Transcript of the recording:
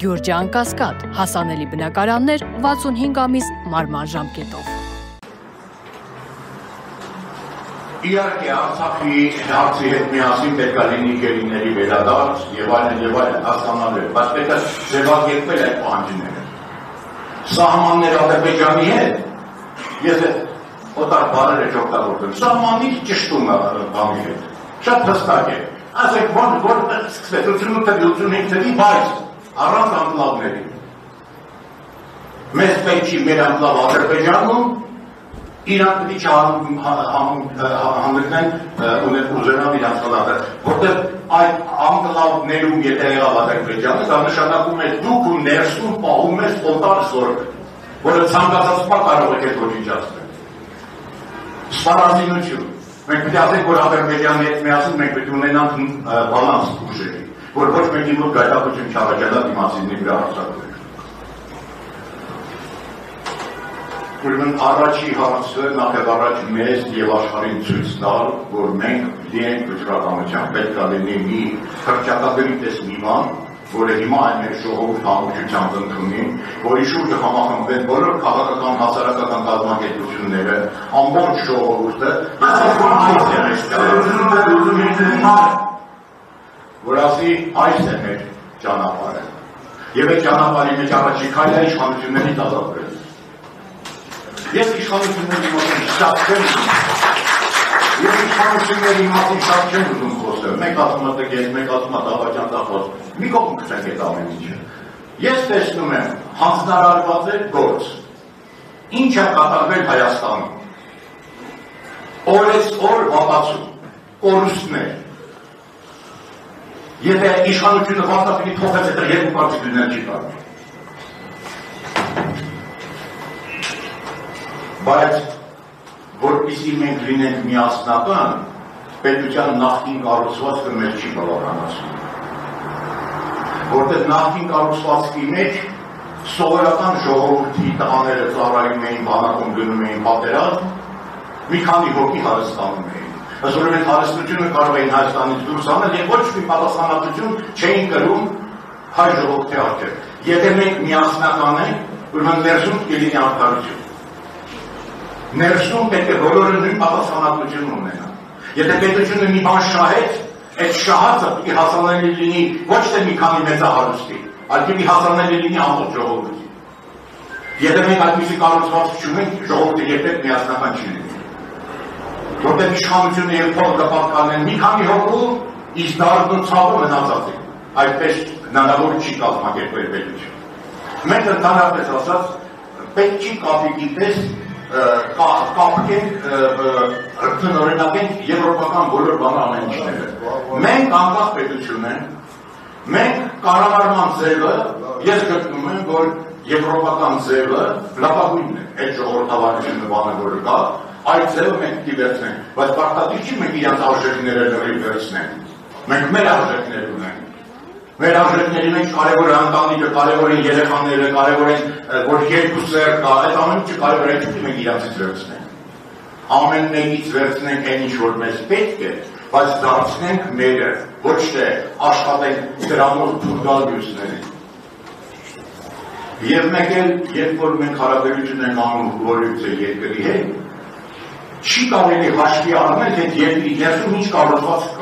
Գյուրջան Կասկադ, հասանելի բնակարաններ 65 ամիս մարման ժամկետով։ Իհարկե Արցախի հարցի հետ միասին պետք է լինի գերիների վերադարձ եւ այլն, հասկանալի, բայց պետք է ձևակերպել այդ պահանջները։ Սահմաններ Ադրբեջանի հետ, ես այդ օտար բառերը չօգտագործեմ, սահմանից ճշտում է բանի հետ, շատ հստակ է, ասեք որ սկսվեց 88-85 թվականին, բայց առանց անկլավների, մեզ պետք չի մեր անկլավ Ադրբեջանում, իրանք պետք չի հանդգնեն ուզենան իրանց խլատը, որտեղ այդ անկլավներում եթե եղավ Ադրբեջանը, դա նշանակում է դուք ու ներսում պահում ես օտար զորք, որը ցանկացած բան կարող եք այդ ոչնչացնել։ Սպառազինություն։ Մենք պետք է ասենք, որ Ադրբեջանի հետ միասին մենք պետք է ունենանք բալանս ուժերի, որ ոչ մեկի մոտ գայթակղություն չառաջանա դիմացինի վրա հարձակվելու։ Ուրեմն առաջի հարցը նախևառաջ մեզ եւ աշխարհին ցույց տալ, որ մենք դիենք վճռականությամբ պետք է լինի մի հռչակագրի պես մի բան, որը հիմա այն մեր ժողովուրդ համոզությամբ ընդունի, որի շուրջը համախմբվեն բոլոր քաղաքական հասարակական կազմակերպությունները, ամբողջ ժողովուրդը, որ ասի այս է մեր ճանապարհը։ Եվ այդ ճանապարհի մեջ առաջի քայլը իշխանությունների ազատվելը։ Ես իշխանությունների մասին շատ չեմ ուզում խոսել, մեկ ասում է տգետ, մեկ ասում է դավաճան տախոս, մի կողմ կցենք այդ ամեն ինչը։ Ես տեսնում եմ հանձնարարված է գործ, ինչ է կատարվել Հայաստանում, օրեցօր վատացում, կորուստներ, եթե իշխանությունը վաստապիտի փոխեց այդ երկու պարտիքներ չի կարող։ Բայց որպեսզի մենք լինենք միասնական, պետության նախկին կառուցվածքը մեզ չի բավականացնում։ Որտեղ նախկին կառուցվածքի մեջ սովորական ժողովրդի տղաները ծառայում էին, բանակում գնում էին պատերազմ, մի քանի հոգի հարստանում էին։ Ըստ այդ հարստությունը կարող էին Հայաստանից դուրս անել եւ ոչ մի պատասխանատվություն չէին կրում հայ ժողովրդի առջեւ։ Եթե մենք միասնական ենք, ուրեմն ներսում կլինի արդարություն։ Ներսում պետք է բոլորը նույն պատասխանատվություն ունենան։ Եթե պետությունը մի բան շահեց, այդ շահածը պետք է հասանելի լինի ոչ թե մի քանի մեծահարուստի, այլ պետք է հասանելի լինի ամբողջ ժողովրդին։ Եթե մենք այդպիսի կառուցվածք չունենք, ժողովուրդը երբեք միասնական չի լինի։ Որտեղ իշխանությունը եւ փողը պատկանեն մի քանի հոգու, իսկ դարձն ու ցավը մնացած է։ Այդպես հնարավոր չի կազմակերպել պետություն։ Մենք ընդհանրապես ասած պետք չի կապիկի պես կապկենք, տնօրինակենք եվրոպական բոլոր բան ամեն ինչները։ Մենք անկախ պետություն ենք, մենք կառավարման ձևը, ես գտնում եմ, որ եվրոպական ձևը լավագույնն է, այդ ժողովրդավարությունը բանը որը կա, այդ ձևը մենք պիտի վերցնենք, բայց պարտադիր չի մենք իրենց արժեքները լրիվ վերցնենք, մենք մեր արժեքներ ունենք։ Մեր արժեքների մեջ կարևոր է ընտանիքը, կարևոր են երեխաները, կարևոր են, որ երկու սեր կա, այդ ամեն ինչը կարևոր է, ինչու՞ մենք իրանցից վերցնենք։ Ամեն մեկից վերցնենք այն ինչ որ մեզ պետք է, բայց դարձնենք մերը, ոչ թե աշխատենք դրանով թուրգալ մյուսներին։ Եվ մեկ էլ, երբ որ մենք հարաբերություն ենք անում որևիցե երկրի հետ, չի կարելի հաշվի առնել, թե երկրի ներսում ինչ կառուցվածք կա։